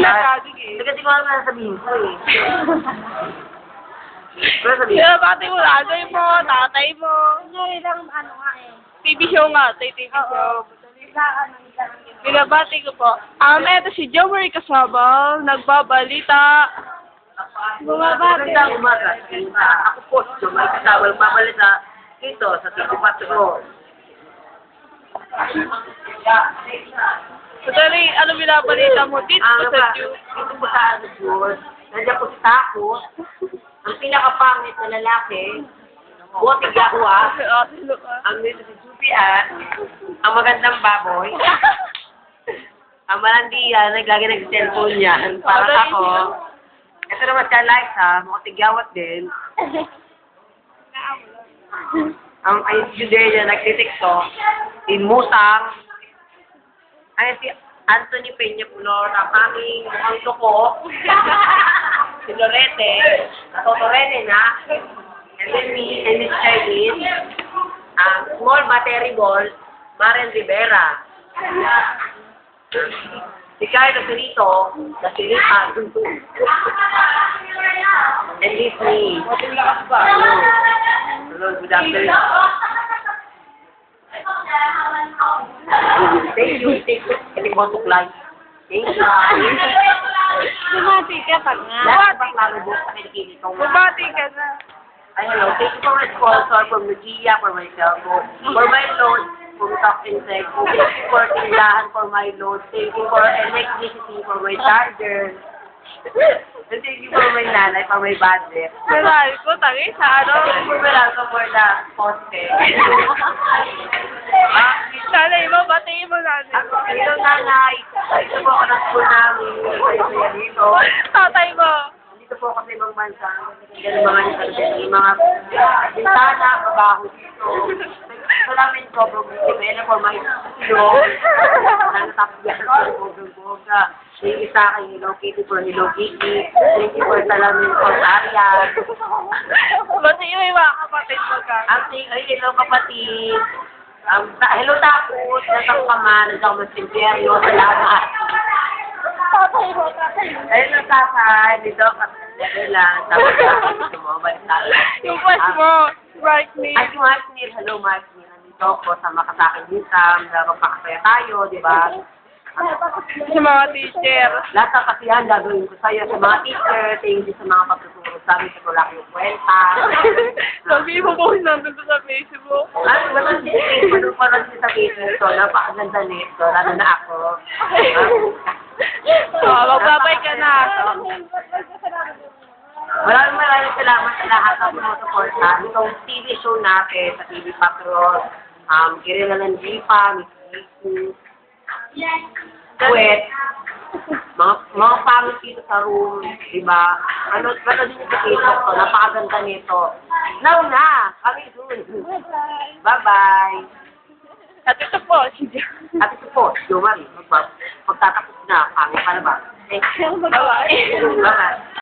nagkagig eh. Hindi kasi ko alam na sabihin ko eh. Pero sabihin Kaya pati mo, nanay mo, tatay mo. Ilang ano nga eh. TV show nga, TV show. Ilang. Binabati ko po. Eto si Jo Marie Casabal, nagbabalita. Bumabati. Magandang umaga. Ako po, Jomay Kasawal, mabalita dito sa TV Patro. Madali, ano binabalita mo dito sa June? Dito po sa June, nandiyan po si Taco, ang pinakapangit na lalaki, buti gahwa, ang nito si Jupian, ang magandang baboy, ang malandiyan, naglagi nag-cellphone niya, parang ako. Ito naman si Liza, mukhang tigyawat din. Ang ayun si Judelia, nagtitiktok, inmusang. Ayun si Anthony Peña Pulor, ang aming mukhang loko. Si Lorete, Totorene na. And then me, and Miss Charlene. Small battery ball, Maren Rivera. Si Carlo Finito, na silipan. And this me. Matulakas ba? Hello, good afternoon. Thank you. Hindi mo tuklay. Thank you. Bumati ka pa nga. Lahat bang lalubos sa kinikitong Bumati ka na. Ay, hello. Thank you for my sponsor, from Lugia, for my cellphone, for my load, from Talk Insect. Thank you for tindahan for my load. Thank you for electricity, for my charger. And thank you for my nanay, for my budget. Kailangan ko, tangi sa ano? Thank you for the poste. Nanay mo, batiin mo nanay. Ako, hello nanay. Dito po ako ng school namin. Kaya dito. Tatay mo. Dito po ako sa ibang bansa. Ganun mga yung mga bintana, mabaho dito. Salamin ko, Bro, for my ilong. Nanatapyan ko, Boga. Thank you sa akin, Hello Kitty for Hello Kitty. Thank you for salamin ko, Arian. Batiin mo yung mga kapatid mo ka. Hello kapatid. Hello tapos, nasang ka man, nasang mas-impyerno, salamat. Tatay mo. Hello tatay, dito ka. Lang, tapos dito mo, basta. Yung boss mo, Mark me. Ay, si Mark Neil, hello Mark Neil. Nandito ako, sama ka sa akin minsan, magpakasaya tayo, di ba? Sa mga teacher. Lahat ng kasiyahan gagawin ko sa'yo sa mga teacher, thank you sa mga pagtuturo sa amin sa Kulak yung Kwenta. Sabi mo po, nandun sa Facebook. At wala si Facebook, parang sa Facebook to, napakaganda nito, lalo na ako. Magbabay ka na. Maraming salamat sa lahat ng sumusuporta. Itong TV show natin sa TV Patrol, Kirila ng Jipa, Miss Vicky, Kwet, mga pangit dito sa room, diba? Ano din yung Facebook to, napakaganda nito. Now na, kami soon. Bye-bye. At ito po, si Jo. At ito po, Jo Marie, magtatapos na, pangit pa na ba? Thank you. Bye-bye. Bye-bye.